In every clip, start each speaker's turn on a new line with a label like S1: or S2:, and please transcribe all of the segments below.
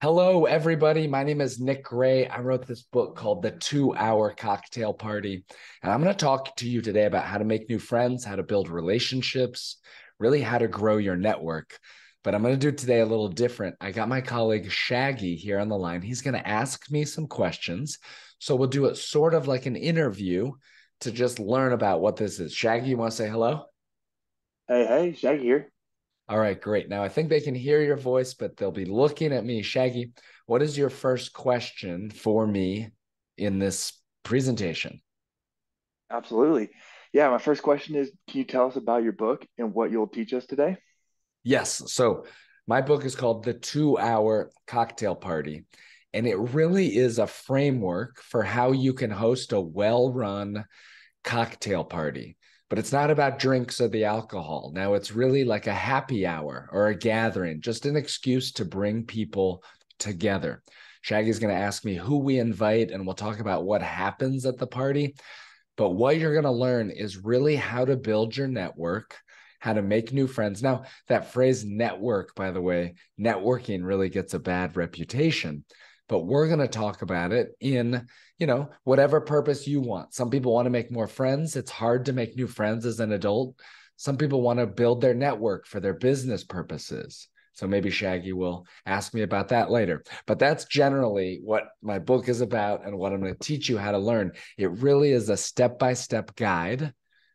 S1: Hello, everybody. My name is Nick Gray. I wrote this book called The 2 Hour Cocktail Party. And I'm going to talk to you today about how to make new friends, how to build relationships, really how to grow your network. But I'm going to do today a little different. I got my colleague Shaggy here on the line. He's going to ask me some questions. So we'll do it sort of like an interview to just learn about what this is. Shaggy, you want to say hello?
S2: Hey, Shaggy here.
S1: All right, great. Now I think they can hear your voice, but they'll be looking at me. Shaggy, what is your first question for me in this presentation?
S2: Absolutely. Yeah, my first question is, can you tell us about your book and what you'll teach us today?
S1: Yes. So my book is called The 2 Hour Cocktail Party, and it really is a framework for how you can host a well run cocktail party. But it's not about drinks or the alcohol. Now it's really like a happy hour or a gathering, just an excuse to bring people together. Shaggy's going to ask me who we invite, and we'll talk about what happens at the party. But what you're going to learn is really how to build your network, how to make new friends. Now, that phrase network, by the way, networking really gets a bad reputation, but we're going to talk about it in, whatever purpose you want. Some people want to make more friends. It's hard to make new friends as an adult. Some people want to build their network for their business purposes. So maybe Shaggy will ask me about that later. But that's generally what my book is about and what I'm going to teach you how to learn. It really is a step-by-step guide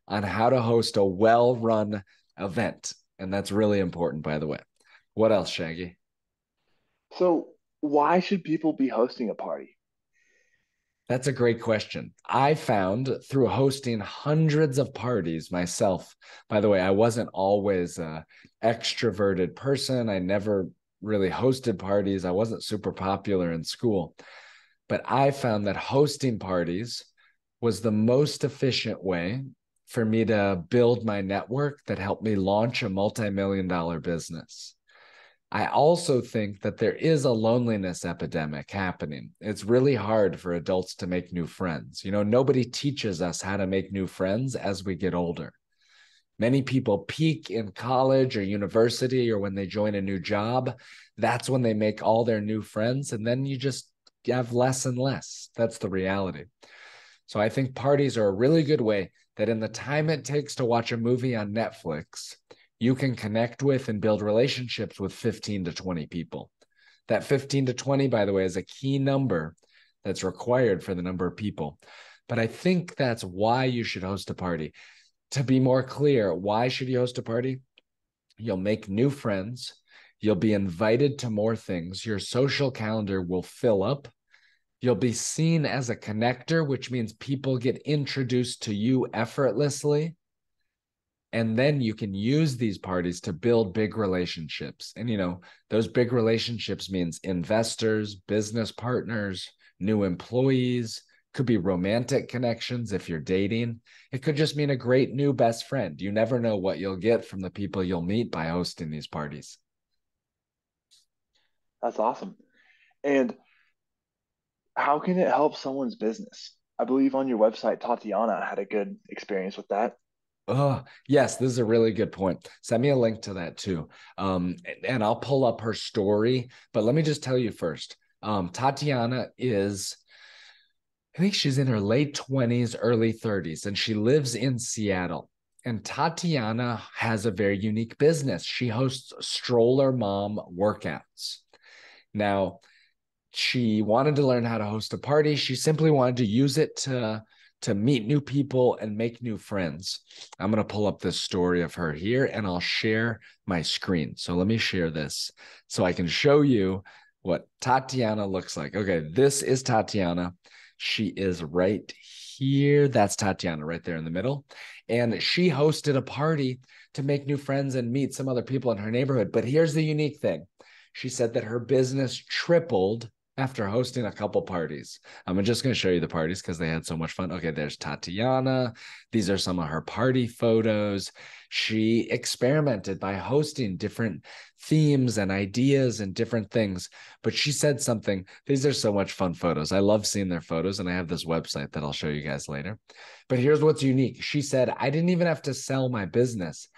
S1: on how to host a well-run event. And that's really important, by the way. What else, Shaggy?
S2: So, why should people be hosting a party?
S1: That's a great question. I found through hosting hundreds of parties myself. By the way, I wasn't always an extroverted person. I never really hosted parties. I wasn't super popular in school. But I found that hosting parties was the most efficient way for me to build my network that helped me launch a multi-million-dollar business. I also think that there is a loneliness epidemic happening. It's really hard for adults to make new friends. Nobody teaches us how to make new friends as we get older. Many people peak in college or university or when they join a new job. That's when they make all their new friends. And then you just have less and less. That's the reality. So I think parties are a really good way that in the time it takes to watch a movie on Netflix, you can connect with and build relationships with 15 to 20 people. That 15 to 20, by the way, is a key number that's required for the number of people. But I think that's why you should host a party. To be more clear, why should you host a party? You'll make new friends. You'll be invited to more things. Your social calendar will fill up. You'll be seen as a connector, which means people get introduced to you effortlessly. And then you can use these parties to build big relationships. And, those big relationships means investors, business partners, new employees, could be romantic connections if you're dating. It could just mean a great new best friend. You never know what you'll get from the people you'll meet by hosting these parties.
S2: That's awesome. And how can it help someone's business? I believe on your website, Tatiana had a good experience with that.
S1: Oh, yes, this is a really good point. Send me a link to that too. And I'll pull up her story. But let me just tell you first. Tatiana is, I think she's in her late 20s, early 30s, and she lives in Seattle. And Tatiana has a very unique business. She hosts stroller mom workouts. Now, she wanted to learn how to host a party. She simply wanted to use it to meet new people and make new friends. I'm going to pull up this story of her here and I'll share my screen. So let me share this so I can show you what Tatiana looks like. Okay, this is Tatiana. She is right here. That's Tatiana right there in the middle. And she hosted a party to make new friends and meet some other people in her neighborhood. But here's the unique thing. She said that her business tripled after hosting a couple parties. I'm just going to show you the parties because they had so much fun. Okay, there's Tatiana. These are some of her party photos. She experimented by hosting different themes and ideas and different things. But she said something. These are so much fun photos. I love seeing their photos, and I have this website that I'll show you guys later. But here's what's unique. She said, I didn't even have to sell my business.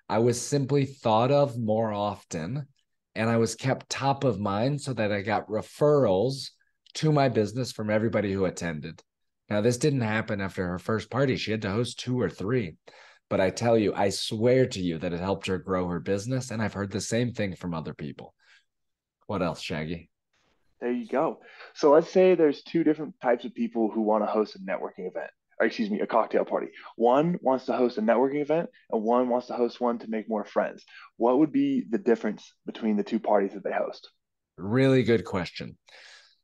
S1: I was simply thought of more often and I was kept top of mind so that I got referrals to my business from everybody who attended. Now, this didn't happen after her first party. She had to host 2 or 3. But I tell you, I swear to you that it helped her grow her business. And I've heard the same thing from other people. What else, Shaggy?
S2: There you go. So let's say there's two different types of people who want to host a networking event, or excuse me, a cocktail party. One wants to host a networking event, and one wants to host one to make more friends. What would be the difference between the two parties that they host?
S1: Really good question.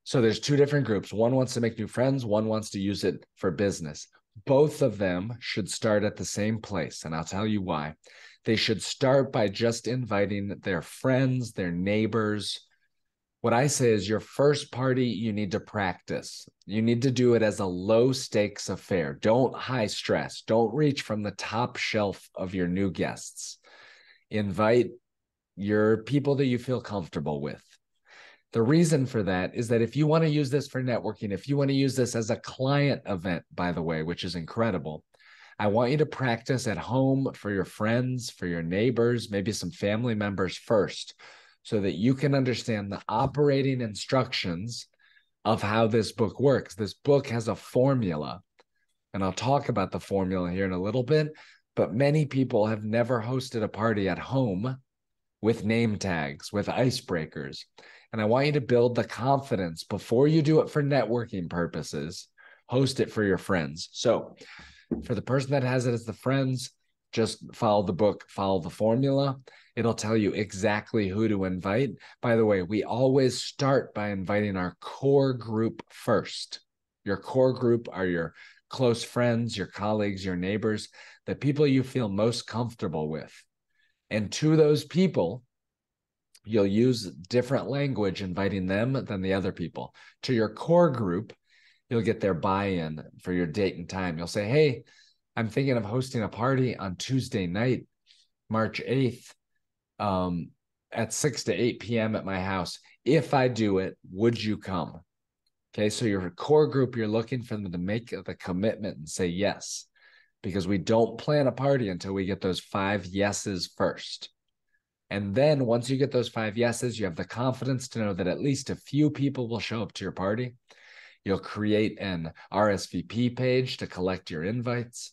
S1: So there's 2 different groups. One wants to make new friends, one wants to use it for business. Both of them should start at the same place, and I'll tell you why. They should start by just inviting their friends, their neighbors. What I say is your first party, you need to practice. You need to do it as a low stakes affair. Don't high stress. Don't reach from the top shelf of your new guests. Invite your people that you feel comfortable with. The reason for that is that if you want to use this for networking, if you want to use this as a client event, by the way, which is incredible, I want you to practice at home for your friends, for your neighbors, maybe some family members first, so that you can understand the operating instructions of how this book works. This book has a formula, and I'll talk about the formula here in a little bit, but many people have never hosted a party at home with name tags, with icebreakers. And I want you to build the confidence before you do it for networking purposes. Host it for your friends. So, for the person that has it as the friends, just follow the book, follow the formula. It'll tell you exactly who to invite. By the way, we always start by inviting our core group first. Your core group are your close friends, your colleagues, your neighbors, the people you feel most comfortable with. And to those people, you'll use different language inviting them than the other people. To your core group, you'll get their buy-in for your date and time. You'll say, hey, I'm thinking of hosting a party on Tuesday night, March 8th, at 6 to 8 p.m. at my house. If I do it, would you come? Okay, so your core group, you're looking for them to make the commitment and say yes, because we don't plan a party until we get those 5 yeses first. And then once you get those 5 yeses, you have the confidence to know that at least a few people will show up to your party. You'll create an RSVP page to collect your invites.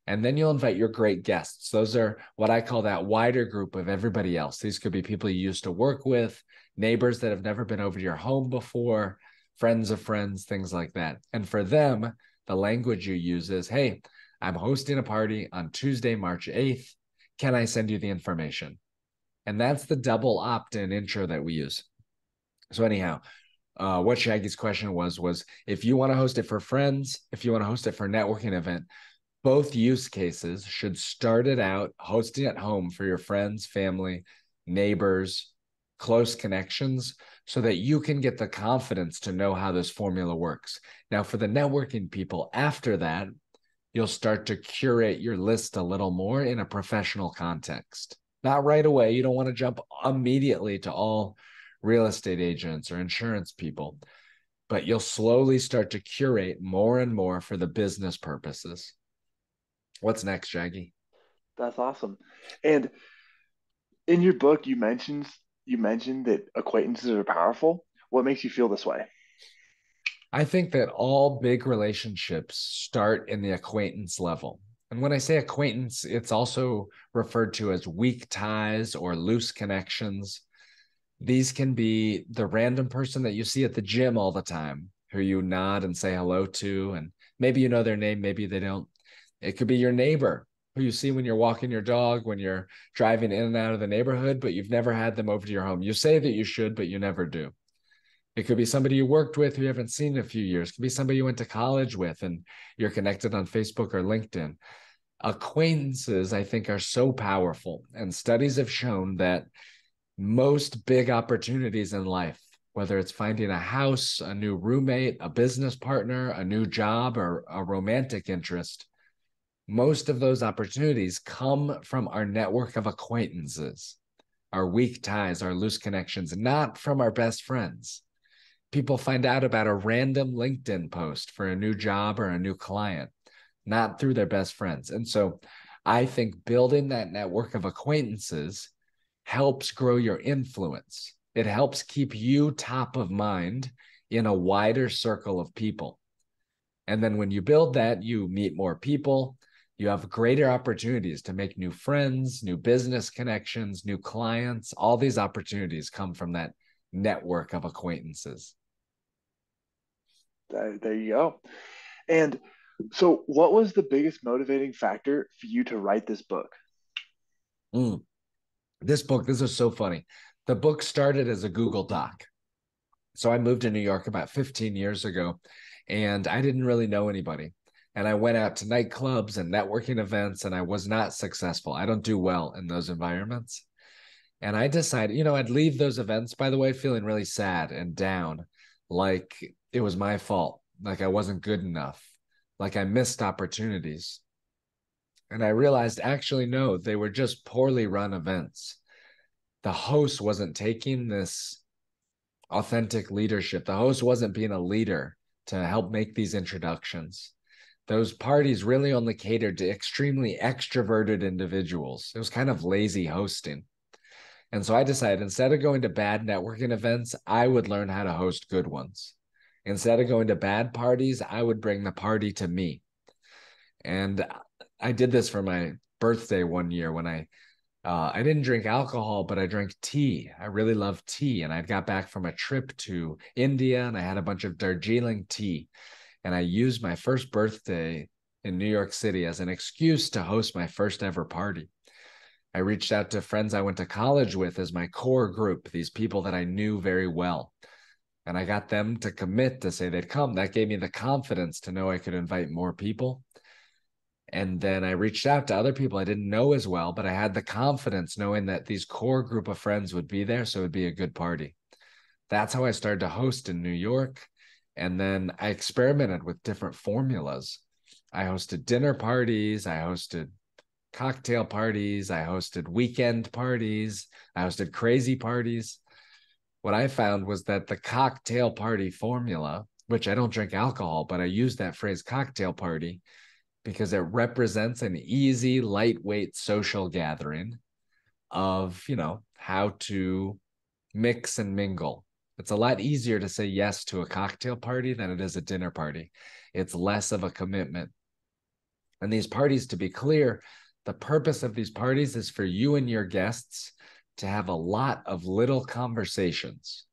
S1: And then you'll invite your great guests. Those are what I call that wider group of everybody else. These could be people you used to work with, neighbors that have never been over to your home before, friends of friends, things like that. And for them, the language you use is, hey, I'm hosting a party on Tuesday, March 8th. Can I send you the information? And that's the double opt-in intro that we use. So anyhow, what Shaggy's question was if you want to host it for friends, if you want to host it for a networking event, both use cases should start it out hosting at home for your friends, family, neighbors, close connections, so that you can get the confidence to know how this formula works. Now, for the networking people, after that, you'll start to curate your list a little more in a professional context. Not right away. You don't want to jump immediately to all real estate agents or insurance people, but you'll slowly start to curate more and more for the business purposes. What's next, Shaggy?
S2: That's awesome. And in your book, you mentioned that acquaintances are powerful. What makes you feel this way?
S1: I think that all big relationships start in the acquaintance level. And when I say acquaintance, it's also referred to as weak ties or loose connections. These can be the random person that you see at the gym all the time, who you nod and say hello to, and maybe you know their name, maybe they don't. It could be your neighbor who you see when you're walking your dog, when you're driving in and out of the neighborhood, but you've never had them over to your home. You say that you should, but you never do. It could be somebody you worked with who you haven't seen in a few years. It could be somebody you went to college with and you're connected on Facebook or LinkedIn. Acquaintances, I think, are so powerful. And studies have shown that most big opportunities in life, whether it's finding a house, a new roommate, a business partner, a new job, or a romantic interest, most of those opportunities come from our network of acquaintances, our weak ties, our loose connections, not from our best friends. People find out about a random LinkedIn post for a new job or a new client, not through their best friends. And so I think building that network of acquaintances helps grow your influence. It helps keep you top of mind in a wider circle of people. And then when you build that, you meet more people, you have greater opportunities to make new friends, new business connections, new clients. All these opportunities come from that network of acquaintances.
S2: There you go. And so, what was the biggest motivating factor for you to write this book?
S1: Mm. This is so funny. The book started as a Google Doc. So I moved to New York about 15 years ago, and I didn't really know anybody. And I went out to nightclubs and networking events, and I was not successful. I don't do well in those environments. And I decided, I'd leave those events, by the way, feeling really sad and down, like it was my fault, like I wasn't good enough, like I missed opportunities. And I realized actually, no, they were just poorly run events. The host wasn't taking this authentic leadership. The host wasn't being a leader to help make these introductions. Those parties really only catered to extremely extroverted individuals. It was kind of lazy hosting. And so I decided instead of going to bad networking events, I would learn how to host good ones. Instead of going to bad parties, I would bring the party to me. And I did this for my birthday one year when I didn't drink alcohol, but I drank tea. I really love tea. And I got back from a trip to India and I had a bunch of Darjeeling tea. And I used my first birthday in New York City as an excuse to host my first ever party. I reached out to friends I went to college with as my core group, these people that I knew very well. And I got them to commit to say they'd come. That gave me the confidence to know I could invite more people. And then I reached out to other people I didn't know as well, but I had the confidence knowing that these core group of friends would be there. So it would be a good party. That's how I started to host in New York. And then I experimented with different formulas. I hosted dinner parties. I hosted cocktail parties. I hosted weekend parties. I hosted crazy parties. What I found was that the cocktail party formula, which I don't drink alcohol, but I use that phrase cocktail party because it represents an easy, lightweight social gathering of, how to mix and mingle. It's a lot easier to say yes to a cocktail party than it is a dinner party. It's less of a commitment. And these parties, to be clear, the purpose of these parties is for you and your guests to have a lot of little conversations.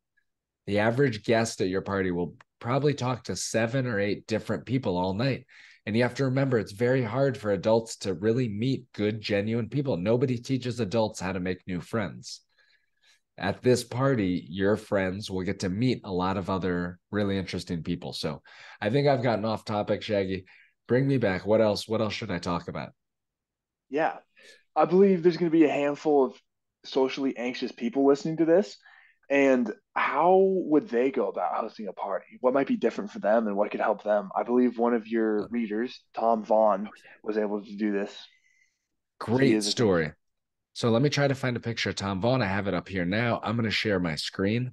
S1: The average guest at your party will probably talk to 7 or 8 different people all night. And you have to remember, it's very hard for adults to really meet good, genuine people. Nobody teaches adults how to make new friends. At this party, your friends will get to meet a lot of other really interesting people. So I think I've gotten off topic, Shaggy. Bring me back. What else? What else should I talk about?
S2: Yeah, I believe there's going to be a handful of socially anxious people listening to this. And how would they go about hosting a party? What might be different for them and what could help them? I believe one of your
S1: Oh,
S2: readers, Tom Vaughn,
S1: yeah.
S2: was able to do this because he
S1: Great
S2: is a thinker.
S1: story. So let me try to find a picture of Tom Vaughn. I have it up here now. I'm going to share my screen.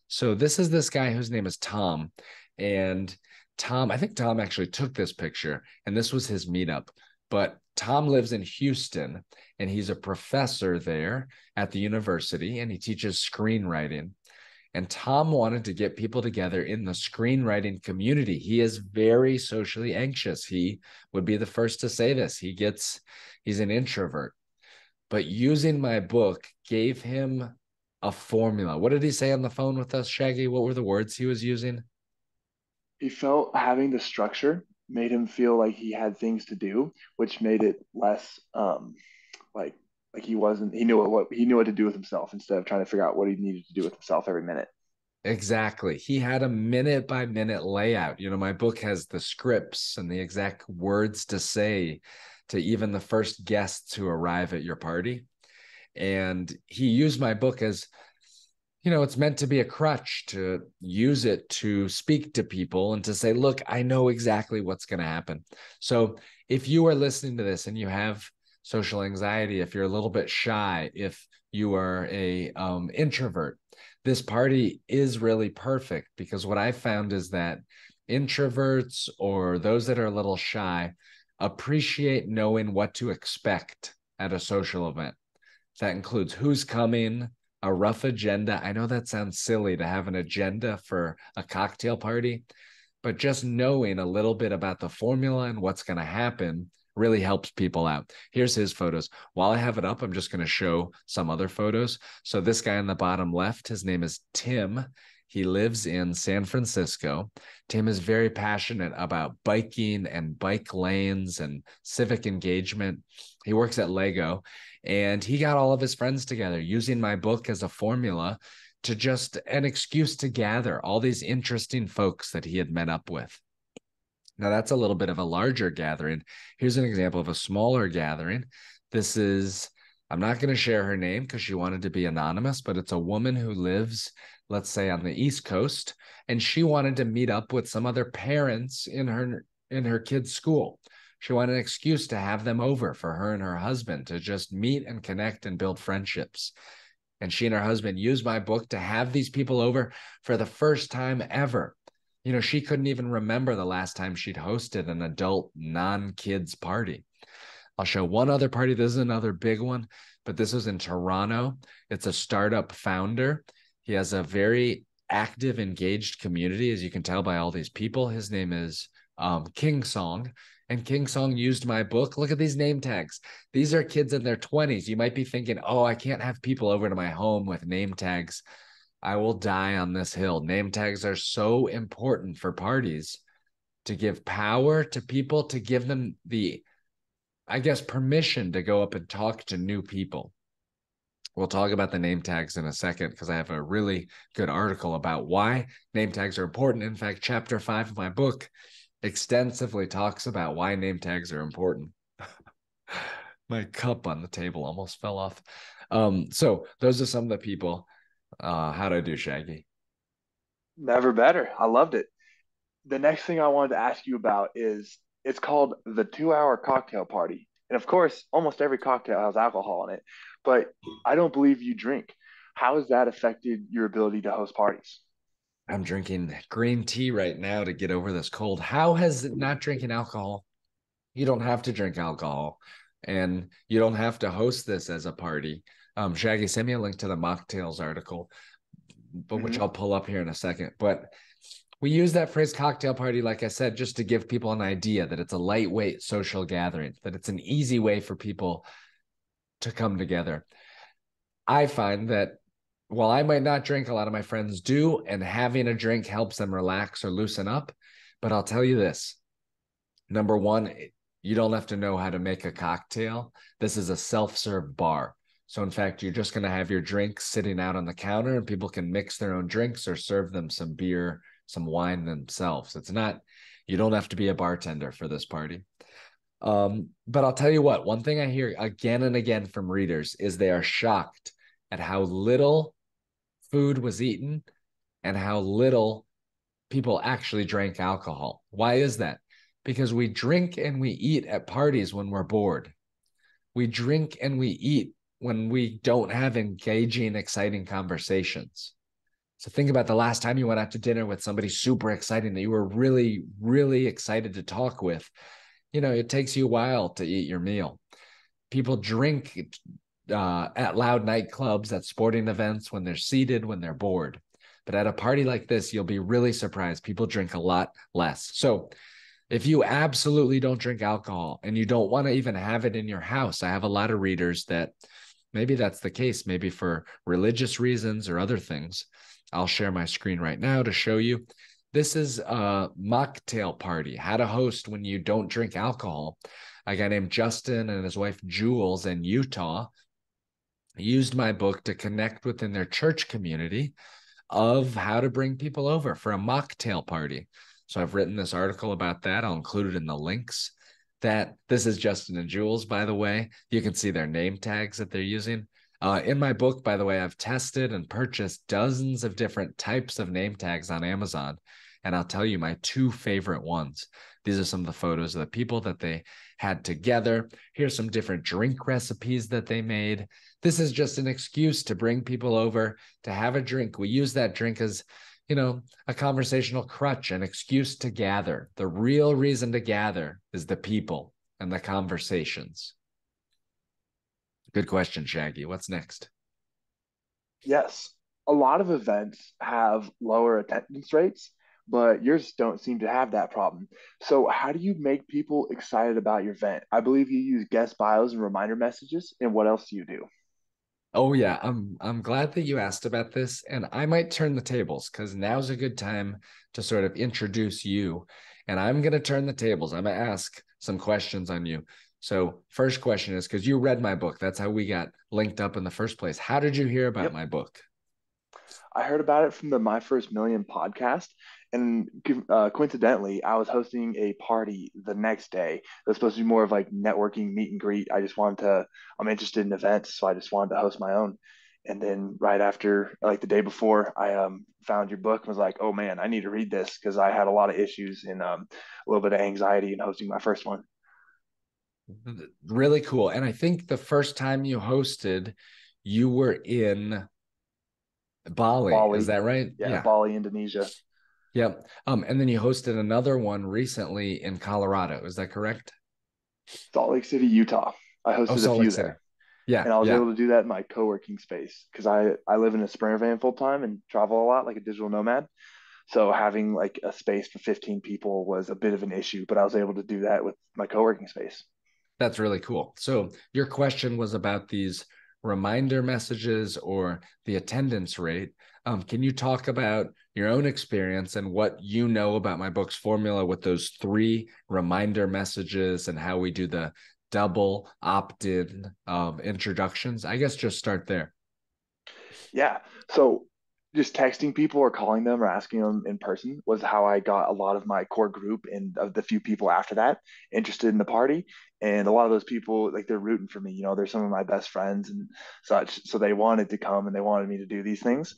S1: So this is this guy whose name is Tom. And Tom, I think Tom actually took this picture, and this was his meetup. But Tom lives in Houston, and he's a professor there at the university, and he teaches screenwriting. And Tom wanted to get people together in the screenwriting community. He is very socially anxious. He would be the first to say this. He's an introvert. But using my book gave him a formula. What did he say on the phone with us, Shaggy? What were the words he was using?
S2: He felt having the structure made him feel like he had things to do, which made it less like he wasn't he knew what to do with himself instead of trying to figure out what he needed to do with himself every minute.
S1: Exactly. He had a minute by minute layout. My book has the scripts and the exact words to say to even the first guests who arrive at your party. And he used my book as, it's meant to be a crutch, to use it to speak to people and to say, look, I know exactly what's going to happen. So if you are listening to this and you have social anxiety, if you're a little bit shy, if you are a introvert, this party is really perfect, because what I found is that introverts or those that are a little shy appreciate knowing what to expect at a social event. That includes who's coming, a rough agenda. I know that sounds silly to have an agenda for a cocktail party, but just knowing a little bit about the formula and what's going to happen really helps people out. Here's his photos. While I have it up, I'm just going to show some other photos. So this guy on the bottom left, his name is Tim. He lives in San Francisco. Tim is very passionate about biking and bike lanes and civic engagement. He works at Lego, and he got all of his friends together using my book as a formula to just an excuse to gather all these interesting folks that he had met up with. Now, that's a little bit of a larger gathering. Here's an example of a smaller gathering. This is, I'm not going to share her name because she wanted to be anonymous, but it's a woman who lives, let's say, on the East Coast, and she wanted to meet up with some other parents in her kids' school. She wanted an excuse to have them over for her and her husband to just meet and connect and build friendships. And she and her husband used my book to have these people over for the first time ever. You know, she couldn't even remember the last time she'd hosted an adult non-kids party. I'll show one other party. This is another big one, but this was in Toronto. It's a startup founder. He has a very active, engaged community, as you can tell by all these people. His name is King Song. And King Song used my book. Look at these name tags. These are kids in their 20s. You might be thinking, oh, I can't have people over to my home with name tags. I will die on this hill. Name tags are so important for parties to give power to people, to give them the, I guess, permission to go up and talk to new people. We'll talk about the name tags in a second because I have a really good article about why name tags are important. In fact, chapter 5 of my book extensively talks about why name tags are important. My cup on the table almost fell off. So those are some of the people. How'd I do, Shaggy?
S2: Never better. I loved it. The next thing I wanted to ask you about is it's called the 2 hour cocktail party. And of course, almost every cocktail has alcohol in it, but I don't believe you drink. How has that affected your ability to host parties?
S1: I'm drinking green tea right now to get over this cold. How has not drinking alcohol? You don't have to drink alcohol, and you don't have to host this as a party. Shaggy, send me a link to the mocktails article, but which
S2: Mm-hmm.
S1: I'll pull up here in a second. But we use that phrase cocktail party, like I said, just to give people an idea that it's a lightweight social gathering, that it's an easy way for people to come together. I find that while I might not drink, a lot of my friends do, and having a drink helps them relax or loosen up. But I'll tell you this. Number one, you don't have to know how to make a cocktail. This is a self-serve bar. So in fact, you're just going to have your drinks sitting out on the counter and people can mix their own drinks or serve them some beer, some wine themselves. It's not, you don't have to be a bartender for this party. But I'll tell you what, one thing I hear again and again from readers is they are shocked at how little food was eaten and how little people actually drank alcohol. Why is that? Because we drink and we eat at parties when we're bored. We drink and we eat when we don't have engaging, exciting conversations. So think about the last time you went out to dinner with somebody super exciting that you were really, really excited to talk with. You know, it takes you a while to eat your meal. People drink at loud nightclubs, at sporting events, when they're seated, when they're bored. But at a party like this, you'll be really surprised. People drink a lot less. So if you absolutely don't drink alcohol and you don't want to even have it in your house, I have a lot of readers that maybe that's the case, maybe for religious reasons or other things. I'll share my screen right now to show you. This is a mocktail party, how to host when you don't drink alcohol. A guy named Justin and his wife Jules in Utah used my book to connect within their church community of how to bring people over for a mocktail party. So I've written this article about that. I'll include it in the links. That this is Justin and Jules, by the way. You can see their name tags that they're using. In my book, by the way, I've tested and purchased dozens of different types of name tags on Amazon. And I'll tell you my two favorite ones. These are some of the photos of the people that they had together. Here's some different drink recipes that they made. This is just an excuse to bring people over to have a drink. We use that drink as, you know, a conversational crutch, an excuse to gather. The real reason to gather is the people and the conversations. Good question, Shaggy. What's next?
S2: Yes, a lot of events have lower attendance rates, but yours don't seem to have that problem. So, how do you make people excited about your event? I believe you use guest bios and reminder messages. And what else do you do?
S1: Oh yeah, I'm glad that you asked about this, and I might turn the tables because now's a good time to sort of introduce you. And I'm gonna turn the tables. I'm gonna ask some questions on you. So first question is because you read my book. That's how we got linked up in the first place. How did you hear about
S2: Yep.
S1: my book?
S2: I heard about it from the My First Million podcast. And coincidentally, I was hosting a party the next day. It was supposed to be more of like networking meet and greet. I'm interested in events, so I just wanted to host my own. And then right after, like the day before, I found your book and was like, oh man, I need to read this because I had a lot of issues and a little bit of anxiety in hosting my first one.
S1: Really cool. And I think the first time you hosted, you were in Bali. Is
S2: Bali,
S1: that right?
S2: yeah,
S1: Yeah.
S2: Bali, Indonesia,
S1: Yep. And then you hosted another one recently in Colorado. Is that correct?
S2: Salt Lake City, Utah. I
S1: Oh,
S2: hosted a
S1: Salt
S2: few
S1: Lake City.
S2: there.
S1: Yeah,
S2: And I was
S1: yeah.
S2: able to do that in my co-working space because I live in a Sprinter van full time and travel a lot like a digital nomad. So having like a space for 15 people was a bit of an issue, but I was able to do that with my co-working space.
S1: That's really cool. So your question was about these reminder messages or the attendance rate. Can you talk about your own experience and what you know about my book's formula with those three reminder messages and how we do the double opt-in introductions? I guess just start there.
S2: Yeah. So just texting people or calling them or asking them in person was how I got a lot of my core group and of the few people after that interested in the party. And a lot of those people, like they're rooting for me. They're some of my best friends and such. So they wanted to come and they wanted me to do these things.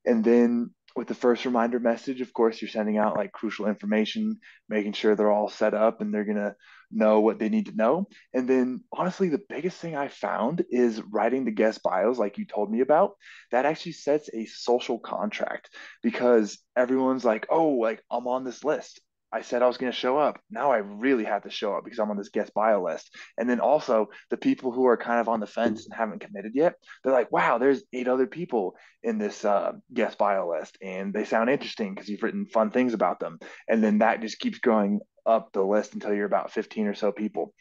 S2: And then with the first reminder message, of course, you're sending out like crucial information, making sure they're all set up and they're going to know what they need to know. And then, honestly, the biggest thing I found is writing the guest bios, like you told me about. That actually sets a social contract because everyone's like, oh, like I'm on this list. I said I was going to show up. Now I really have to show up because I'm on this guest bio list. And then also the people who are kind of on the fence and haven't committed yet, they're like, wow, there's 8 other people in this guest bio list, and they sound interesting because you've written fun things about them. And then that just keeps growing up the list until you're about 15 or so people.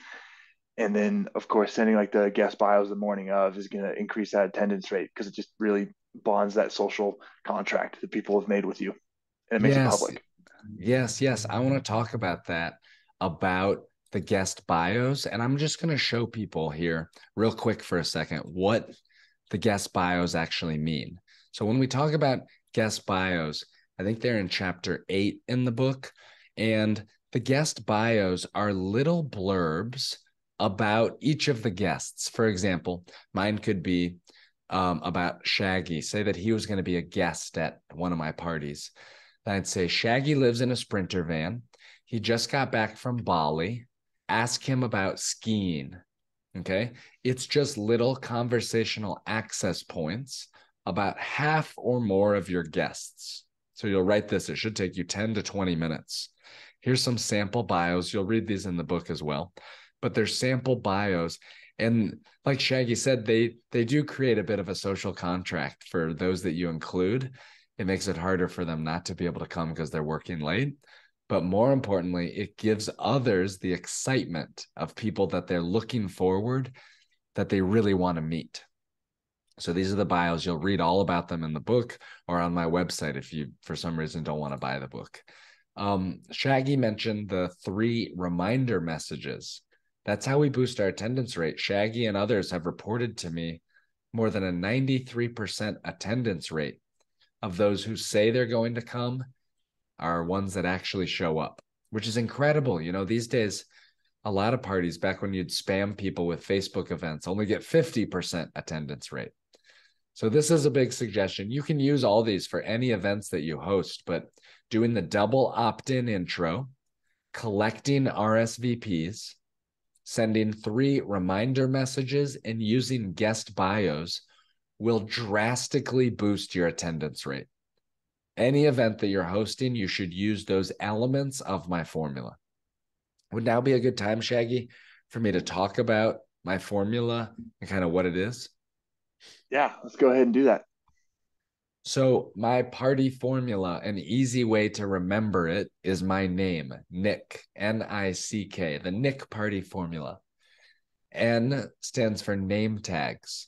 S2: And then, of course, sending like the guest bios the morning of is going to increase that attendance rate because it just really bonds that social contract that people have made with you and it makes it
S1: Yes,
S2: public.
S1: yes. I want to talk about that, about the guest bios. And I'm just going to show people here, real quick for a second, what the guest bios actually mean. So when we talk about guest bios, I think they're in chapter 8 in the book. And the guest bios are little blurbs about each of the guests. For example, mine could be about Shaggy, say that he was going to be a guest at one of my parties. I'd say Shaggy lives in a Sprinter van. He just got back from Bali. Ask him about skiing. Okay. It's just little conversational access points about half or more of your guests. So you'll write this. It should take you 10 to 20 minutes. Here's some sample bios. You'll read these in the book as well, but they're sample bios. And like Shaggy said, they do create a bit of a social contract for those that you include. It makes it harder for them not to be able to come because they're working late. But more importantly, it gives others the excitement of people that they're looking forward, that they really want to meet. So these are the bios. You'll read all about them in the book or on my website if you, for some reason, don't want to buy the book. Shaggy mentioned the three reminder messages. That's how we boost our attendance rate. Shaggy and others have reported to me more than a 93% attendance rate of those who say they're going to come are ones that actually show up, which is incredible. These days, a lot of parties, back when you'd spam people with Facebook events, only get 50% attendance rate. So this is a big suggestion. You can use all these for any events that you host, but doing the double opt-in intro, collecting RSVPs, sending 3 reminder messages, and using guest bios will drastically boost your attendance rate. Any event that you're hosting, you should use those elements of my formula. Would now be a good time, Shaggy, for me to talk about my formula and kind of what it is?
S2: Yeah, let's go ahead and do that.
S1: So, my party formula, an easy way to remember it is my name, Nick, Nick, the Nick party formula. N stands for name tags.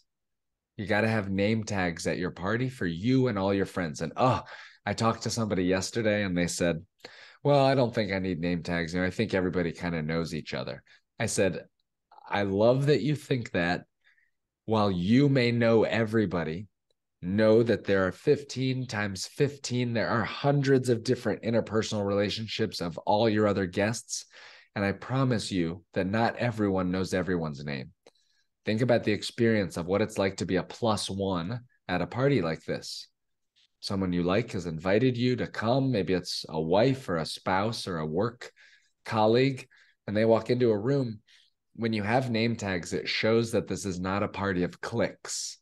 S1: You got to have name tags at your party for you and all your friends. And I talked to somebody yesterday and they said, well, I don't think I need name tags. I think everybody kind of knows each other. I said, I love that you think that. While you may know everybody, know that there are 15 times 15. There are hundreds of different interpersonal relationships of all your other guests. And I promise you that not everyone knows everyone's name. Think about the experience of what it's like to be a +1 at a party like this. Someone you like has invited you to come. Maybe it's a wife or a spouse or a work colleague, and they walk into a room. When you have name tags, it shows that this is not a party of cliques.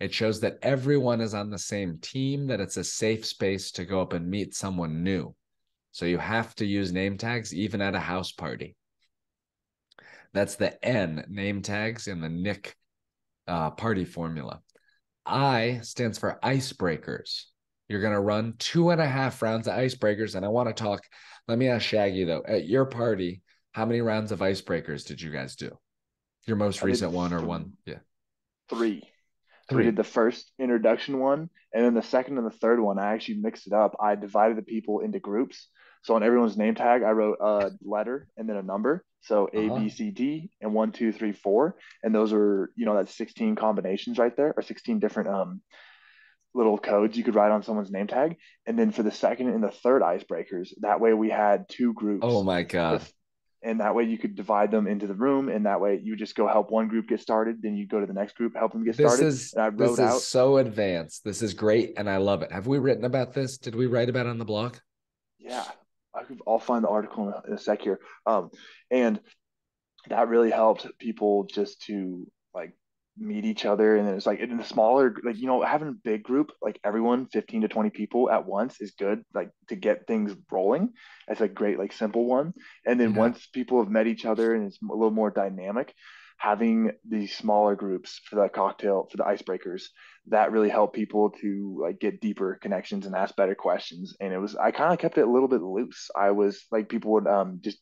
S1: It shows that everyone is on the same team, that it's a safe space to go up and meet someone new. So you have to use name tags even at a house party. That's the N, name tags, in the Nick party formula. I stands for icebreakers. You're going to run 2.5 rounds of icebreakers. And I want to talk. Let me ask Shaggy, though, at your party, how many rounds of icebreakers did you guys do? Your most
S2: I did
S1: recent one or one? Yeah.
S2: three. So we did
S1: Three.
S2: the first introduction one, and then the second and the third one, I actually mixed it up. I divided the people into groups. So on everyone's name tag, I wrote a letter and then a number. So A,
S1: Uh-huh.
S2: B, C, D, and 1, 2, 3, 4. And those are, that's 16 combinations right there, or 16 different little codes you could write on someone's name tag. And then for the second and the third icebreakers, that way we had two
S1: Oh
S2: groups.
S1: my God.
S2: This and that way you could divide them into the room, and that way you just go help one group get started, then you go to the next group, help them get
S1: This
S2: started.
S1: is
S2: And I
S1: this
S2: wrote
S1: is
S2: out,
S1: so advanced. This is great and I love it. Have we written about this? Did we write about it on the blog?
S2: yeah, I'll find the article in a sec here. And that really helped people just to like meet each other. And then it's like in the smaller, like, having a big group, like everyone 15 to 20 people at once is good, like to get things rolling. It's a great, like simple one. And then
S1: Yeah.
S2: once people have met each other and it's a little more dynamic, having these smaller groups for the cocktail, for the icebreakers, that really helped people to like get deeper connections and ask better questions. And I kind of kept it a little bit loose. I was like, people would just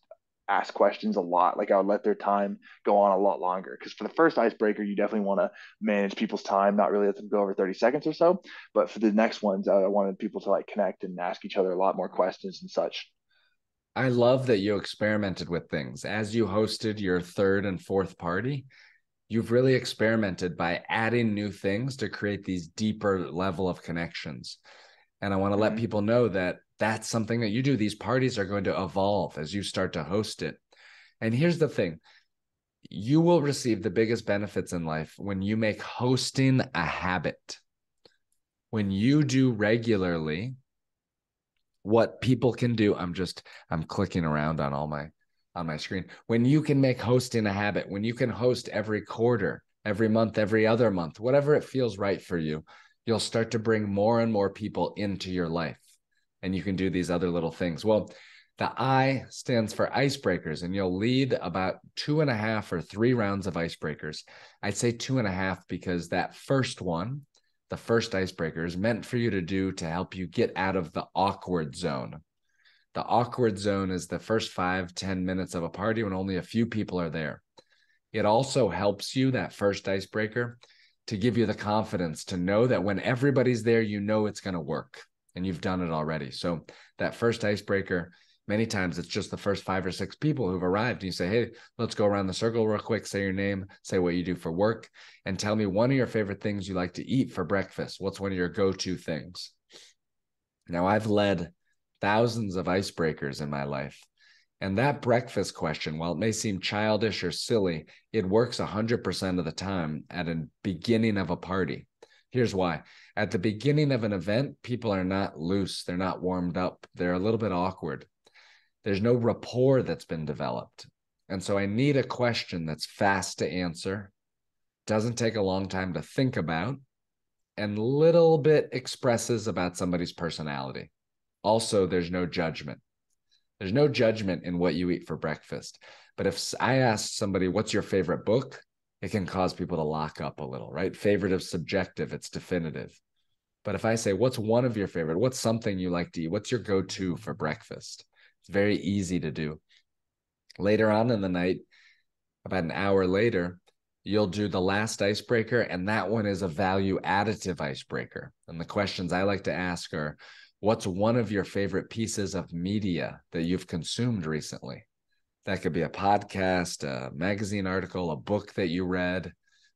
S2: ask questions a lot. Like I would let their time go on a lot longer. Because for the first icebreaker, you definitely want to manage people's time, not really let them go over 30 seconds or so. But for the next ones, I wanted people to like connect and ask each other a lot more questions and such.
S1: I love that you experimented with things. As you hosted your third and fourth party, you've really experimented by adding new things to create these deeper level of connections. And I want to let
S2: Mm-hmm.
S1: people know that that's something that you do. These parties are going to evolve as you start to host it. And here's the thing, you will receive the biggest benefits in life when you make hosting a habit. When you do regularly what people can do, I'm clicking around on my screen. When you can make hosting a habit, when you can host every quarter, every month, every other month, whatever it feels right for you, you'll start to bring more and more people into your life. And you can do these other little things. Well, the I stands for icebreakers, and you'll lead about 2.5 or 3 rounds of icebreakers. I'd say 2.5 because that first one, the first icebreaker, is meant for you to do to help you get out of the awkward zone. The awkward zone is the first 5-10 minutes of a party when only a few people are there. It also helps you, that first icebreaker, to give you the confidence to know that when everybody's there, you know it's going to work and you've done it already. So that first icebreaker, many times it's just the first 5 or 6 people who've arrived. And you say, hey, let's go around the circle real quick, say your name, say what you do for work, and tell me one of your favorite things you like to eat for breakfast. What's one of your go-to things? Now, I've led thousands of icebreakers in my life. And that breakfast question, while it may seem childish or silly, it works 100% of the time at a beginning of a party. Here's why. At the beginning of an event, people are not loose. They're not warmed up. They're a little bit awkward. There's no rapport that's been developed. And so I need a question that's fast to answer, doesn't take a long time to think about, and little bit expresses about somebody's personality. Also, there's no judgment. There's no judgment in what you eat for breakfast. But if I ask somebody, what's your favorite book? it can cause people to lock up a little, right? Favorite is subjective, it's definitive. But if I say, what's one of your favorite? What's something you like to eat? What's your go-to for breakfast? It's very easy to do. Later on in the night, about an hour later, you'll do the last icebreaker, and that one is a value additive icebreaker. And the questions I like to ask are, what's one of your favorite pieces of media that you've consumed recently? That could be a podcast, a magazine article, a book that you read. It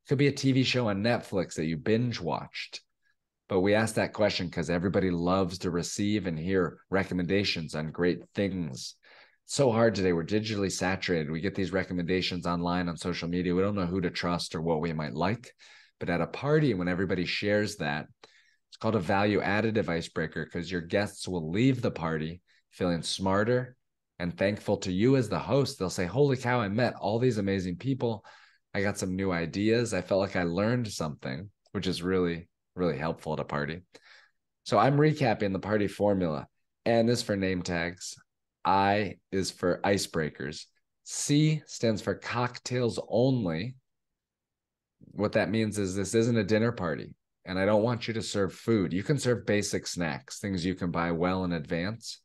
S1: could be a TV show on Netflix that you binge watched. But we ask that question because everybody loves to receive and hear recommendations on great things. It's so hard today. We're digitally saturated. We get these recommendations online on social media. We don't know who to trust or what we might like. But at a party, when everybody shares that, it's called a value additive icebreaker because your guests will leave the party feeling smarter and thankful to you as the host. They'll say, holy cow, I met all these amazing people. I got some new ideas. I felt like I learned something, which is really, really helpful at a party. So I'm recapping the party formula. N is for name tags. I is for icebreakers. C stands for cocktails only. What that means is this isn't a dinner party, and I don't want you to serve food. You can serve basic snacks, things you can buy well in advance,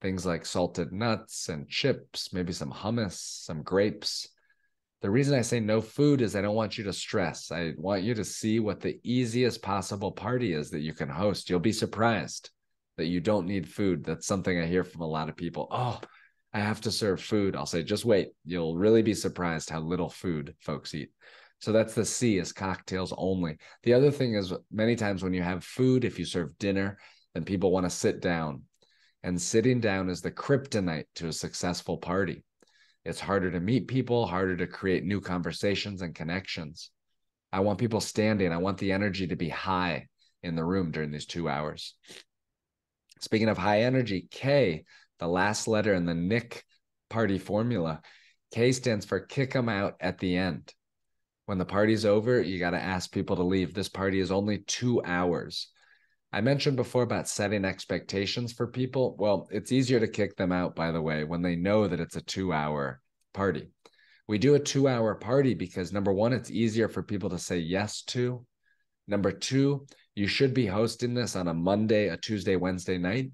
S1: things like salted nuts and chips, maybe some hummus, some grapes. The reason I say no food is I don't want you to stress. I want you to see what the easiest possible party is that you can host. You'll be surprised that you don't need food. That's something I hear from a lot of people. Oh, I have to serve food. I'll say, just wait. You'll really be surprised how little food folks eat. So that's the C, is cocktails only. The other thing is many times when you have food, if you serve dinner, then people want to sit down. And sitting down is the kryptonite to a successful party. It's harder to meet people, harder to create new conversations and connections. I want people standing. I want the energy to be high in the room during these 2 hours. Speaking of high energy, K, the last letter in the Nick party formula, K stands for kick them out at the end. When the party's over, you got to ask people to leave. This party is only 2 hours. I mentioned before about setting expectations for people. Well, it's easier to kick them out, by the way, when they know that it's a 2-hour party. We do a 2-hour party because number one, it's easier for people to say yes to. Number two, you should be hosting this on a Monday, a Tuesday, Wednesday night.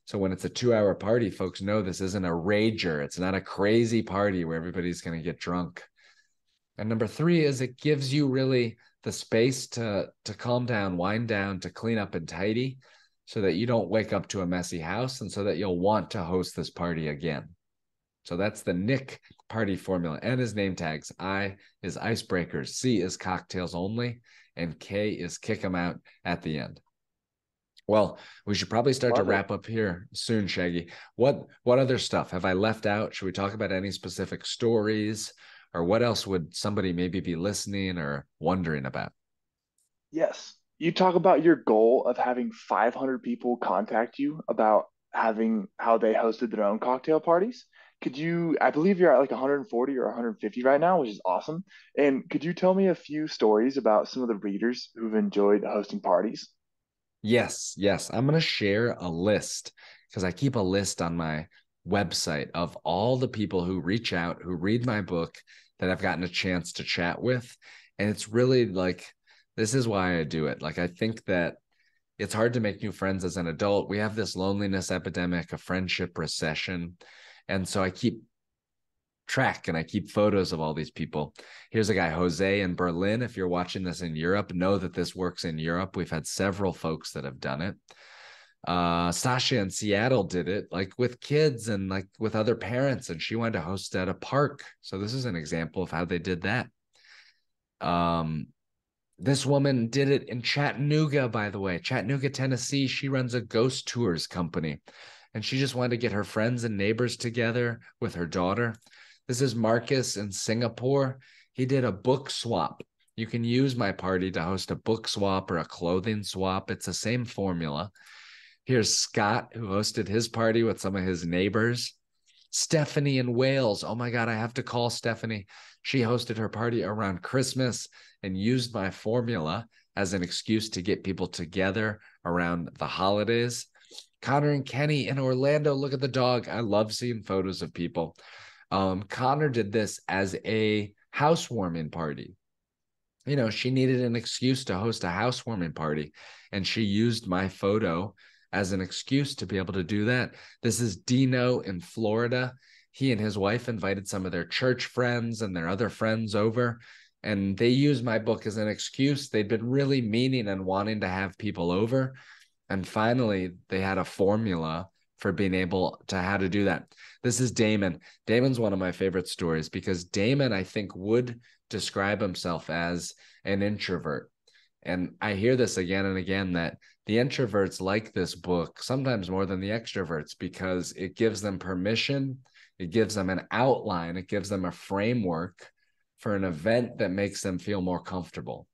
S1: So when it's a 2-hour party, folks know this isn't a rager. It's not a crazy party where everybody's going to get drunk. And number three is it gives you really the space to calm down, wind down, to clean up and tidy so that you don't wake up to a messy house and so that you'll want to host this party again. So that's the Nick party formula. N is name tags. I is icebreakers. C is cocktails only. And K is kick them out at the end. Well, we should probably start to wrap up here soon, Shaggy. What other stuff have I left out? Should we talk about any specific stories? Or what else would somebody maybe be listening or wondering about?
S2: Yes. You talk about your goal of having 500 people contact you about having how they hosted their own cocktail parties. I believe you're at like 140 or 150 right now, which is awesome. And could you tell me a few stories about some of the readers who've enjoyed hosting parties?
S1: Yes. I'm going to share a list because I keep a list on my website of all the people who reach out, who read my book that I've gotten a chance to chat with. And it's really like, this is why I do it. Like, I think that it's hard to make new friends as an adult. We have this loneliness epidemic, a friendship recession. And so I keep track and I keep photos of all these people. Here's a guy, Jose in Berlin. If you're watching this in Europe, know that this works in Europe. We've had several folks that have done it. Sasha in Seattle did it like with kids and like with other parents, and she wanted to host at a park. So this is an example of how they did that. This woman did it in Chattanooga, by the way, Chattanooga, Tennessee. She runs a ghost tours company, and she just wanted to get her friends and neighbors together with her daughter. This is Marcus in Singapore. He did a book swap. You can use my party to host a book swap or a clothing swap. It's the same formula. Here's Scott, who hosted his party with some of his neighbors. Stephanie in Wales. Oh my God, I have to call Stephanie. She hosted her party around Christmas and used my formula as an excuse to get people together around the holidays. Connor and Kenny in Orlando. Look at the dog. I love seeing photos of people. Connor did this as a housewarming party. She needed an excuse to host a housewarming party, and she used my photo as an excuse to be able to do that. This is Dino in Florida. He and his wife invited some of their church friends and their other friends over, and they used my book as an excuse. They'd been really meaning and wanting to have people over. And finally, they had a formula for being able to how to do that. This is Damon. Damon's one of my favorite stories because Damon, I think, would describe himself as an introvert. And I hear this again and again that the introverts like this book sometimes more than the extroverts because it gives them permission, it gives them an outline, it gives them a framework for an event that makes them feel more comfortable.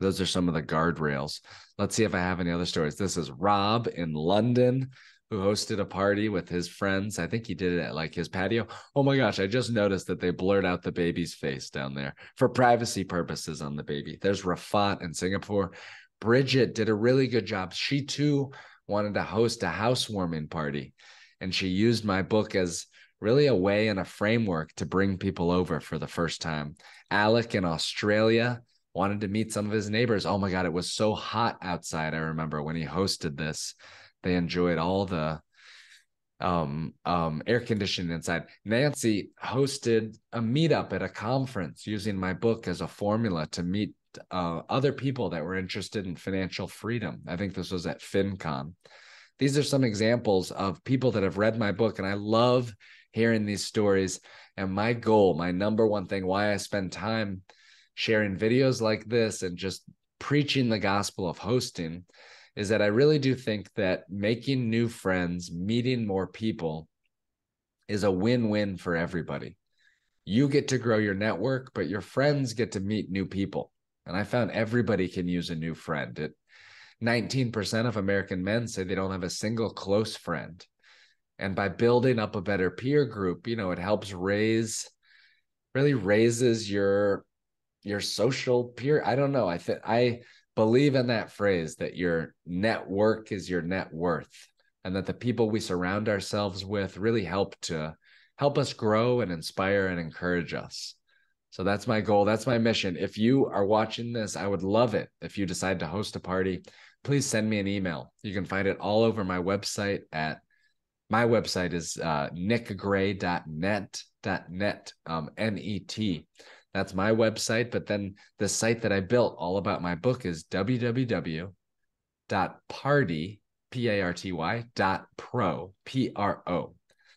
S1: Those are some of the guardrails. Let's see if I have any other stories. This is Rob in London who hosted a party with his friends. I think he did it at like his patio. Oh my gosh, I just noticed that they blurred out the baby's face down there for privacy purposes on the baby. There's Rafat in Singapore. Bridget did a really good job. She too wanted to host a housewarming party, and she used my book as really a way and a framework to bring people over for the first time. Alec in Australia wanted to meet some of his neighbors. Oh my God, it was so hot outside. I remember when he hosted this, they enjoyed all the air conditioning inside. Nancy hosted a meetup at a conference using my book as a formula to meet other people that were interested in financial freedom. I think this was at FinCon. These are some examples of people that have read my book, and I love hearing these stories. And my goal, my number one thing, why I spend time sharing videos like this and just preaching the gospel of hosting is that I really do think that making new friends, meeting more people is a win-win for everybody. You get to grow your network, but your friends get to meet new people. And I found everybody can use a new friend. 19% of American men say they don't have a single close friend. And by building up a better peer group, it helps really raises your social peer. I don't know. I believe in that phrase that your network is your net worth, and that the people we surround ourselves with really help us grow and inspire and encourage us. So that's my goal. That's my mission. If you are watching this, I would love it if you decide to host a party. Please send me an email. You can find it all over my website at my website is nickgray.net, net. That's my website. But then the site that I built all about my book is www.party, PARTY.pro, PRO,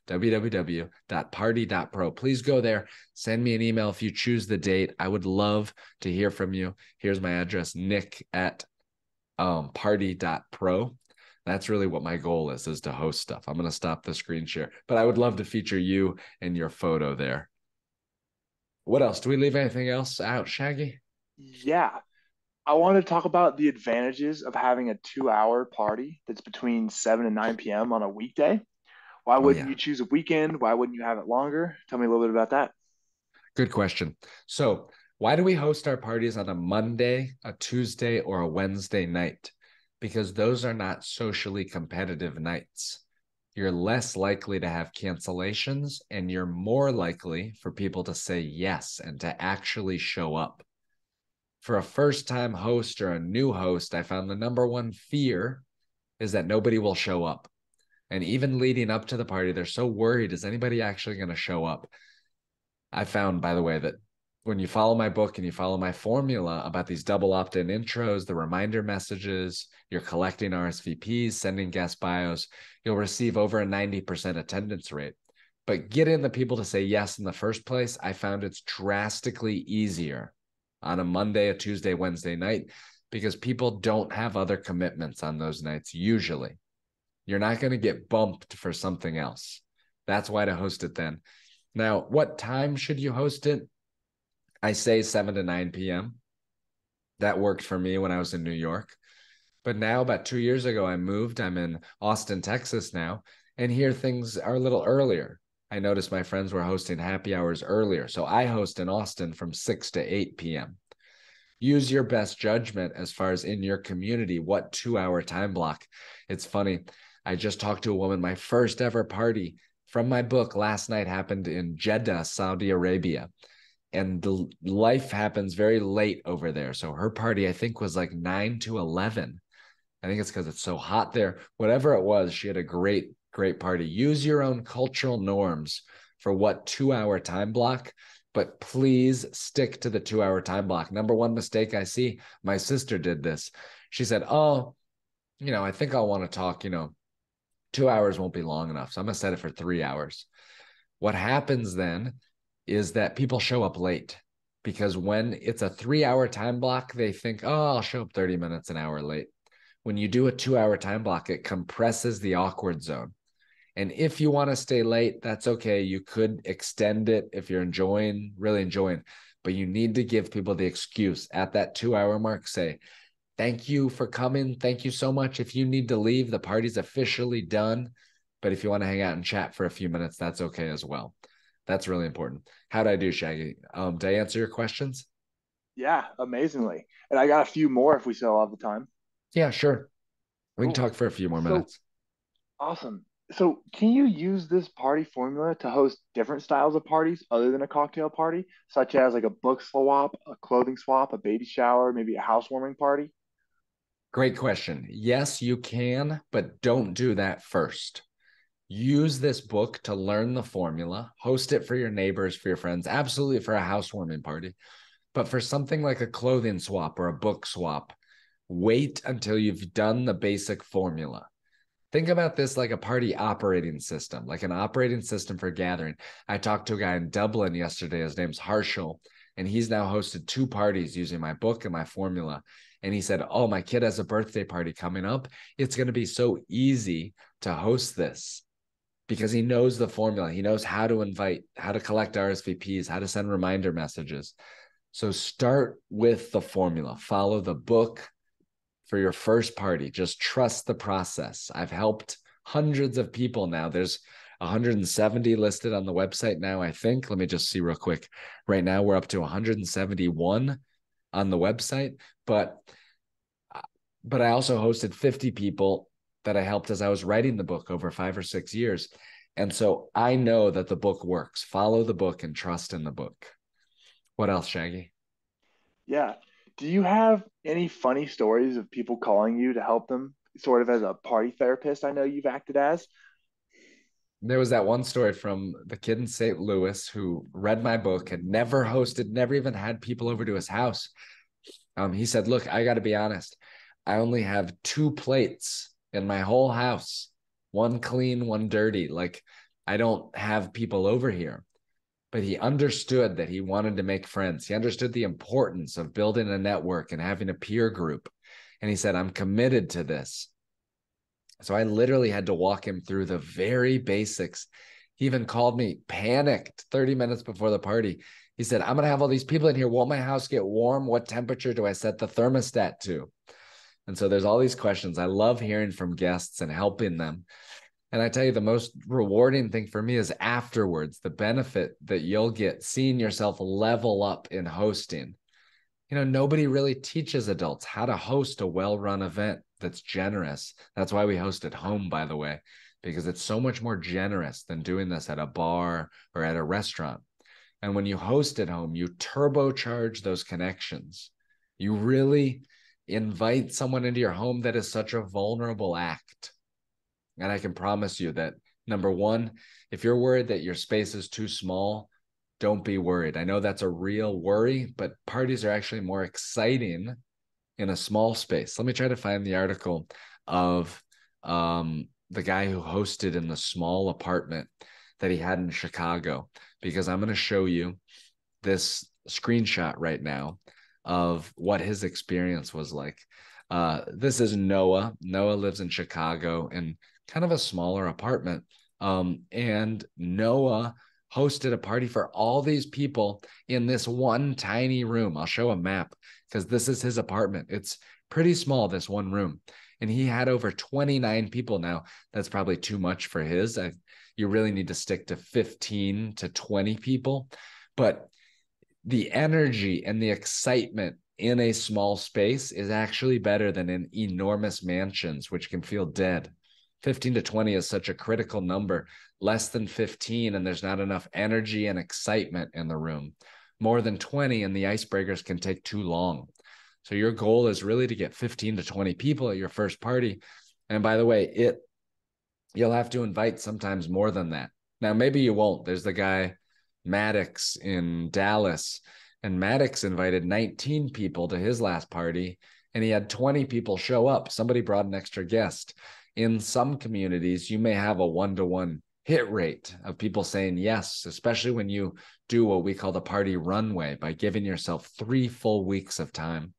S1: www.party.pro. Please go there. Send me an email if you choose the date. I would love to hear from you. Here's my address, nick@party.pro. That's really what my goal is to host stuff. I'm going to stop the screen share, but I would love to feature you and your photo there. What else? Do we leave anything else out, Shaggy?
S2: Yeah. I want to talk about the advantages of having a 2 hour party that's between 7 and 9 p.m. on a weekday. Why
S1: Oh,
S2: wouldn't
S1: yeah.
S2: you choose a weekend? Why wouldn't you have it longer? Tell me a little bit about that.
S1: Good question. So, why do we host our parties on a Monday, a Tuesday, or a Wednesday night? Because those are not socially competitive nights. You're less likely to have cancellations, and you're more likely for people to say yes and to actually show up. For a first-time host or a new host, I found the number one fear is that nobody will show up. And even leading up to the party, they're so worried, is anybody actually going to show up? I found, by the way, that when you follow my book and you follow my formula about these double opt-in intros, the reminder messages, you're collecting RSVPs, sending guest bios, you'll receive over a 90% attendance rate. But getting the people to say yes in the first place, I found it's drastically easier on a Monday, a Tuesday, Wednesday night, because people don't have other commitments on those nights usually. You're not going to get bumped for something else. That's why to host it then. Now, what time should you host it? I say 7 to 9 p.m. That worked for me when I was in New York. But now, about 2 years ago, I moved. I'm in Austin, Texas now. And here things are a little earlier. I noticed my friends were hosting happy hours earlier. So I host in Austin from 6 to 8 p.m. Use your best judgment as far as in your community, what 2 hour time block. It's funny. I just talked to a woman, my first ever party from my book last night happened in Jeddah, Saudi Arabia. and the life happens very late over there. So her party, I think, was like 9 to 11. I think it's because it's so hot there. Whatever it was, she had a great party. Use your own cultural norms for what 2 hour time block, but please stick to the 2 hour time block. Number one mistake I see, my sister did this. She said, oh, I think I'll want to talk, 2 hours won't be long enough. So I'm going to set it for 3 hours. What happens then is that people show up late because when it's a 3 hour time block, they think, oh, I'll show up 30 minutes, an hour late. When you do a 2 hour time block, it compresses the awkward zone. And if you want to stay late, that's okay. You could extend it if you're really enjoying, but you need to give people the excuse at that 2 hour mark. Say, thank you for coming. Thank you so much. If you need to leave, the party's officially done. But if you want to hang out and chat for a few minutes, that's okay as well. That's really important. How'd I do, Shaggy? Did I answer your questions?
S2: Yeah, amazingly. And I got a few more if we still have the time.
S1: Yeah, sure. We can
S2: Cool.
S1: talk for a few more
S2: So
S1: minutes.
S2: awesome. So can you use this party formula to host different styles of parties other than a cocktail party, such as like a book swap, a clothing swap, a baby shower, maybe a housewarming party?
S1: Great question. Yes, you can, but don't do that first. Use this book to learn the formula, host it for your neighbors, for your friends, absolutely for a housewarming party. But for something like a clothing swap or a book swap, wait until you've done the basic formula. Think about this like a party operating system, like an operating system for gathering. I talked to a guy in Dublin yesterday. His name's Harshal, and he's now hosted 2 parties using my book and my formula. And he said, oh, my kid has a birthday party coming up. It's going to be so easy to host this because he knows the formula. He knows how to invite, how to collect RSVPs, how to send reminder messages. So start with the formula, follow the book for your first party. Just trust the process. I've helped hundreds of people now. There's 170 listed on the website now, I think. Let me just see real quick. Right now, we're up to 171 on the website, but I also hosted 50 people that I helped as I was writing the book over 5 or 6 years. And so I know that the book works. Follow the book and trust in the book. What else, Shaggy?
S2: Yeah. Do you have any funny stories of people calling you to help them, sort of as a party therapist? I know you've acted as.
S1: There was that one story from the kid in St. Louis who read my book, had never hosted, never even had people over to his house. He said, look, I got to be honest. I only have 2 plates in my whole house, one clean, one dirty. Like, I don't have people over here. But he understood that he wanted to make friends. He understood the importance of building a network and having a peer group. And he said, I'm committed to this. So I literally had to walk him through the very basics. He even called me panicked 30 minutes before the party. He said, I'm going to have all these people in here. Won't my house get warm? What temperature do I set the thermostat to? And so there's all these questions. I love hearing from guests and helping them. And I tell you, the most rewarding thing for me is afterwards, the benefit that you'll get seeing yourself level up in hosting. Nobody really teaches adults how to host a well-run event that's generous. That's why we host at home, by the way, because it's so much more generous than doing this at a bar or at a restaurant. And when you host at home, you turbocharge those connections. You really invite someone into your home that is such a vulnerable act. And I can promise you that, number one, if you're worried that your space is too small, don't be worried. I know that's a real worry, but parties are actually more exciting in a small space. Let me try to find the article of the guy who hosted in the small apartment that he had in Chicago, because I'm going to show you this screenshot right now of what his experience was like. This is Noah. Noah lives in Chicago in kind of a smaller apartment. And Noah hosted a party for all these people in this one tiny room. I'll show a map because this is his apartment. It's pretty small, this one room. And he had over 29 people now. That's probably too much for his. You really need to stick to 15 to 20 people. But the energy and the excitement in a small space is actually better than in enormous mansions, which can feel dead. 15 to 20 is such a critical number. Less than 15, and there's not enough energy and excitement in the room. more than 20 and the icebreakers can take too long. So your goal is really to get 15 to 20 people at your first party. And by the way, you'll have to invite sometimes more than that. Now, maybe you won't. There's the guy Maddox in Dallas, and Maddox invited 19 people to his last party, and he had 20 people show up. Somebody brought an extra guest. In some communities, you may have a 1-to-1 hit rate of people saying yes, especially when you do what we call the party runway by giving yourself 3 full weeks of time.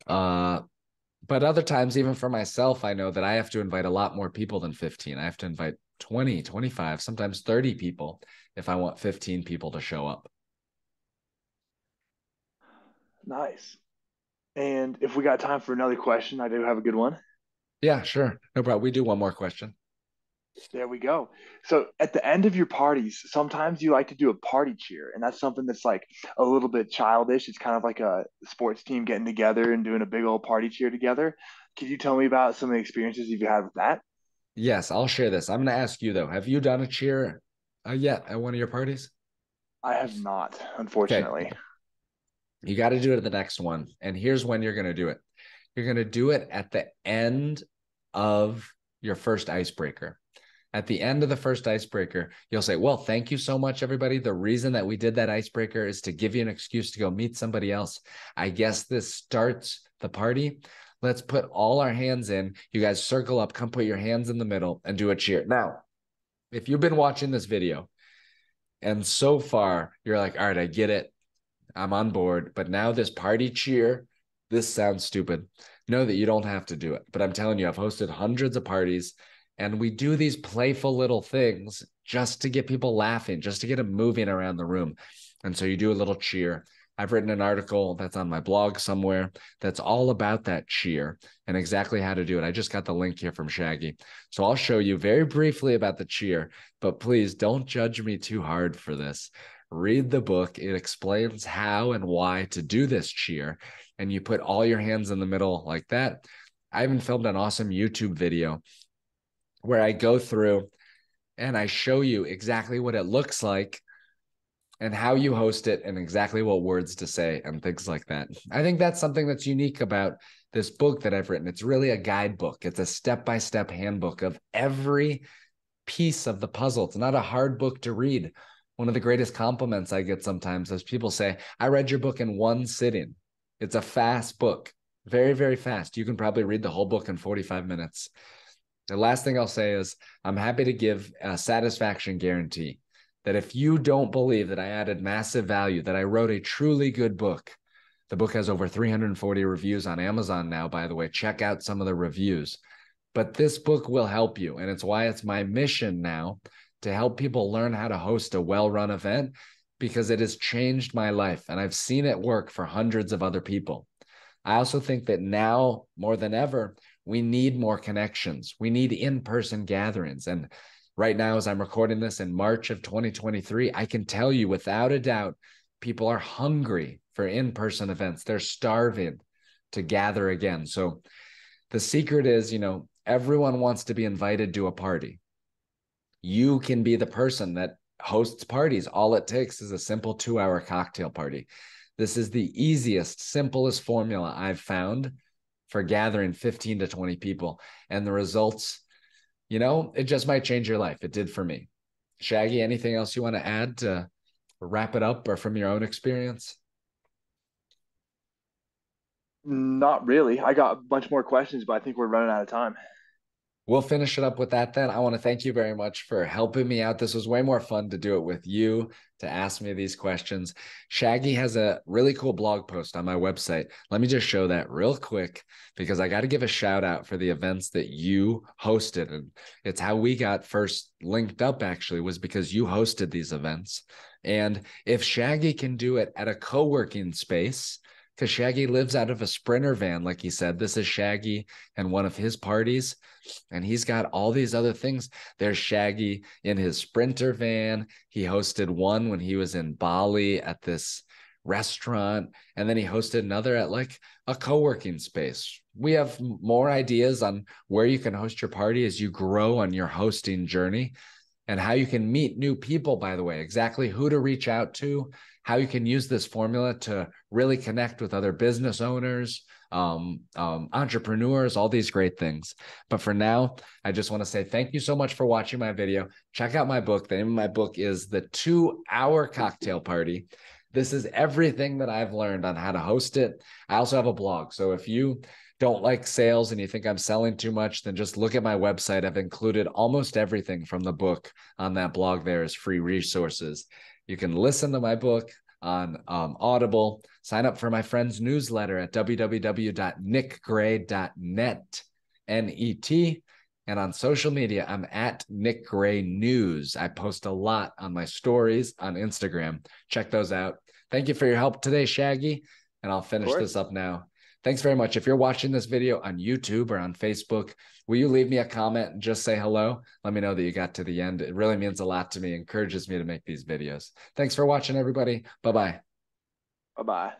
S1: But other times, even for myself, I know that I have to invite a lot more people than 15. I have to invite 20, 25, sometimes 30 people if I want 15 people to show up.
S2: Nice. And if we got time for another question, I do have a good one.
S1: Yeah, sure. No problem. We do one more question.
S2: There we go. So at the end of your parties, sometimes you like to do a party cheer, and that's something that's like a little bit childish. It's kind of like a sports team getting together and doing a big old party cheer together. Could you tell me about some of the experiences you've had with that?
S1: Yes, I'll share this. I'm going to ask you, though, have you done a cheer yet at one of your parties?
S2: I have not,
S1: Okay.
S2: unfortunately.
S1: You got to do it at the next one. And here's when you're going to do it. You're going to do it at the end of your first icebreaker. At the end of the first icebreaker, you'll say, well, thank you so much, everybody. The reason that we did that icebreaker is to give you an excuse to go meet somebody else. I guess this starts the party. Let's put all our hands in. You guys circle up, come put your hands in the middle and do a cheer. Now, if you've been watching this video and so far you're like, all right, I get it. I'm on board. But now this party cheer, this sounds stupid. Know that you don't have to do it. But I'm telling you, I've hosted hundreds of parties and we do these playful little things just to get people laughing, just to get them moving around the room. And so you do a little cheer. I've written an article that's on my blog somewhere that's all about that cheer and exactly how to do it. I just got the link here from Shaggy. So I'll show you very briefly about the cheer, but please don't judge me too hard for this. Read the book. It explains how and why to do this cheer. And you put all your hands in the middle like that. I even filmed an awesome YouTube video where I go through and I show you exactly what it looks like and how you host it and exactly what words to say and things like that. I think that's something that's unique about this book that I've written. It's really a guidebook. It's a step-by-step handbook of every piece of the puzzle. It's not a hard book to read. One of the greatest compliments I get sometimes is people say, I read your book in one sitting. It's a fast book, very, very fast. You can probably read the whole book in 45 minutes. The last thing I'll say is I'm happy to give a satisfaction guarantee that if you don't believe that I added massive value, that I wrote a truly good book, the book has over 340 reviews on Amazon now, by the way. Check out some of the reviews. But this book will help you. And it's why it's my mission now to help people learn how to host a well-run event because it has changed my life. And I've seen it work for hundreds of other people. I also think that now more than ever, we need more connections. We need in-person gatherings. And right now, as I'm recording this in March of 2023, I can tell you without a doubt, people are hungry for in-person events. They're starving to gather again. So the secret is, everyone wants to be invited to a party. You can be the person that hosts parties. All it takes is a simple 2-hour cocktail party. This is the easiest, simplest formula I've found for gathering 15 to 20 people. And the results, it just might change your life. It did for me. Shaggy, anything else you want to add to wrap it up or from your own experience?
S2: Not really. I got a bunch more questions, but I think we're running out of time.
S1: We'll finish it up with that then. I want to thank you very much for helping me out. This was way more fun to do it with you, to ask me these questions. Shaggy has a really cool blog post on my website. Let me just show that real quick because I got to give a shout out for the events that you hosted. And it's how we got first linked up, actually, was because you hosted these events. And if Shaggy can do it at a co-working space, because Shaggy lives out of a Sprinter van, like he said, this is Shaggy and one of his parties. And he's got all these other things. There's Shaggy in his Sprinter van. He hosted one when he was in Bali at this restaurant. And then he hosted another at like a co-working space. We have more ideas on where you can host your party as you grow on your hosting journey. and how you can meet new people, by the way, exactly who to reach out to, how you can use this formula to really connect with other business owners, entrepreneurs, all these great things. But for now, I just want to say thank you so much for watching my video. Check out my book. The name of my book is The 2-Hour Cocktail Party. This is everything that I've learned on how to host it. I also have a blog. So if you don't like sales and you think I'm selling too much, then just look at my website. I've included almost everything from the book on that blog there as free resources. You can listen to my book on Audible. Sign up for my friend's newsletter at www.nickgray.net, N-E-T. And on social media, I'm at Nick Gray News. I post a lot on my stories on Instagram. Check those out. Thank you for your help today, Shaggy. And I'll finish this up now. Thanks very much. If you're watching this video on YouTube or on Facebook, will you leave me a comment and just say hello? Let me know that you got to the end. It really means a lot to me, encourages me to make these videos. Thanks for watching, everybody. Bye-bye.
S2: Bye-bye.